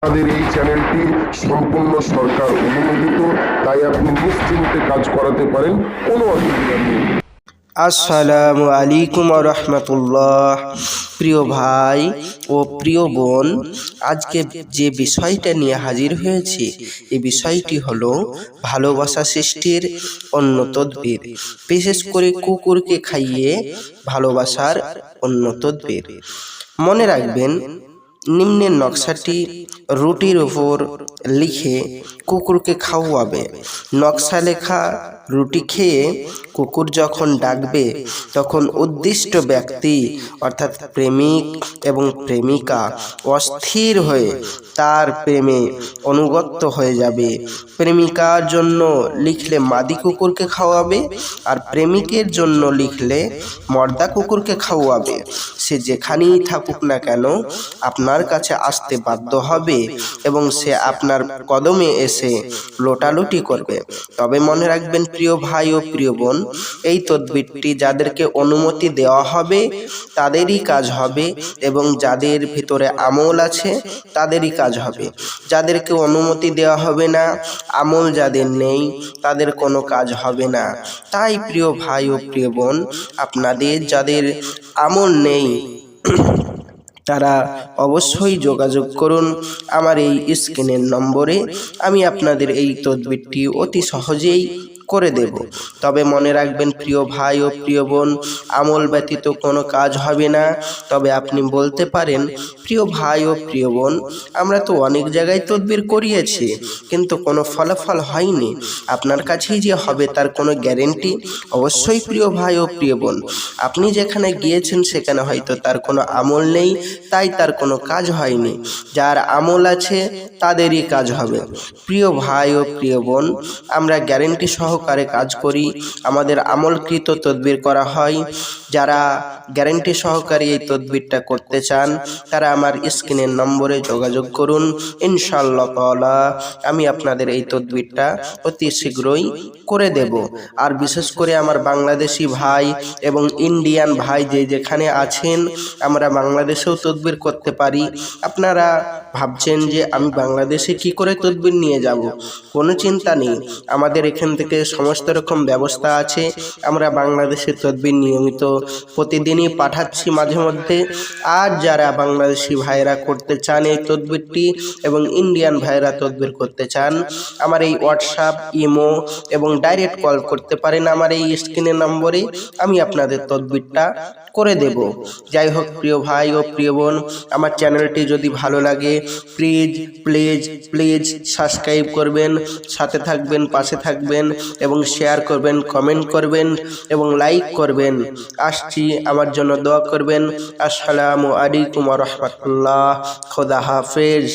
আমাদের এই চ্যানেলটি সম্পূর্ণ সরকার অনুমোদিত, তাই আপনি নিশ্চিন্তে কাজ করাতে পারেন, কোনো অসুবিধা নেই। আসসালামু আলাইকুম ওয়া রাহমাতুল্লাহ। প্রিয় ভাই ও প্রিয় বোন, আজকে যে বিষয়টা নিয়ে হাজির হয়েছি, এই বিষয়টি হলো ভালোবাসা সৃষ্টির অন্য তদবির, বিশেষ করে কুকুরকে খাইয়ে ভালোবাসার অন্য তদবির। মনে রাখবেন, নিম্নের নকশাটি রুটির উপর লিখে কুকুরকে খাওয়াবে। নকশা লেখা রুটি খেয়ে কুকুর যখন ডাকবে, তখন উদ্দিষ্ট ব্যক্তি অর্থাৎ প্রেমিক এবং প্রেমিকা অস্থির হয়ে তার প্রেমে অনুগত হয়ে যাবে। প্রেমিকার জন্য লিখলে মাদি কুকুরকে খাওয়াবে, আর প্রেমিকের জন্য লিখলে মর্দা কুকুরকে খাওয়াবে। সে যেখানেই থাকুক না কেন আপনার কাছে আসতে বাধ্য হবে এবং সে আপনার কদমে এসে লোটালুটি করবে। তবে মনে রাখবেন প্রিয় ভাই ও প্রিয় বোন, এই তদবিরটি যাদেরকে অনুমতি দেওয়া হবে তাদেরই কাজ হবে, এবং যাদের ভিতরে আমল আছে তাদেরই কাজ হবে। যাদেরকে অনুমতি দেওয়া হবে না, আমল যাদের নেই, তাদের কোনো কাজ হবে না। তাই প্রিয় ভাই ও প্রিয় বোন, আপনাদের যাদের আমল নেই তারা অবশ্যই যোগাযোগ করুন আমার এই স্ক্রিনের নম্বরে। আমি আপনাদের এই তদবিরটি অতি সহজেই করে দেব। তবে মনে রাখবেন প্রিয় ভাই ও প্রিয় বোন, আমল ব্যতীত কোনো কাজ হবে না। তবে আপনি বলতে পারেন, প্রিয় ভাই ও প্রিয় বোন, আমরা তো অনেক জায়গায় তদবির করিয়েছি কিন্তু কোনো ফলাফল হয়নি, আপনার কাছেই যে হবে তার কোনো গ্যারেন্টি? অবশ্যই প্রিয় ভাই ও প্রিয় বোন, আপনি যেখানে গিয়েছেন সেখানে হয়তো তার কোনো আমল নেই, তাই তার কোনো কাজ হয়নি। যার আমল আছে তাদেরই কাজ হবে। প্রিয় ভাই ও প্রিয় বোন, আমরা গ্যারেন্টি সহকারে কাজ করি, আমাদের আমলকৃত তদবির করা হয়। যারা গ্যারেন্টি সহকারে এই তদবিরটা করতে চান তারা আমার স্ক্রিনের নম্বরে যোগাযোগ করুন। ইনশাআল্লাহ তাআলা আমি আপনাদের এই তদবিরটা অতি শীঘ্রই করে দেব। আর বিশেষ করে আমার বাংলাদেশি ভাই এবং ইন্ডিয়ান ভাই যে যেখানে আছেন, আমরা বাংলাদেশেও তদবির করতে পারি। আপনারা ভাবছেন যে আমি বাংলাদেশে কি করে তদবির নিয়ে যাব? কোনো চিন্তা নেই, আমাদের এখান থেকে সমস্ত রকম ব্যবস্থা আছে। আমরা বাংলাদেশের তদবির নিয়মিত প্রতিদিনই পাঠাচ্ছি মাঝে মধ্যে। আর যারা বাংলাদেশি ভাইরা করতে চান এই তদবিরটি এবং ইন্ডিয়ান ভাইরা তদবির করতে চান, আমার এই হোয়াটসঅ্যাপ, ইমো এবং ডাইরেক্ট কল করতে পারেন আমার এই স্ক্রিনের নম্বরে। আমি আপনাদের তদবিরটা করে দেব। যাই হোক প্রিয় ভাই ও প্রিয় বোন, আমার চ্যানেলটি যদি ভালো লাগে প্লিজ প্লিজ প্লিজ সাবস্ক্রাইব করবেন, সাথে থাকবেন, পাশে থাকবেন এবং শেয়ার করবেন, কমেন্ট করবেন এবং লাইক করবেন। আসছি, আমার জন্য দোয়া করবেন। আসসালামু আলাইকুম ওয়া রাহমাতুল্লাহ। খোদা হাফেজ।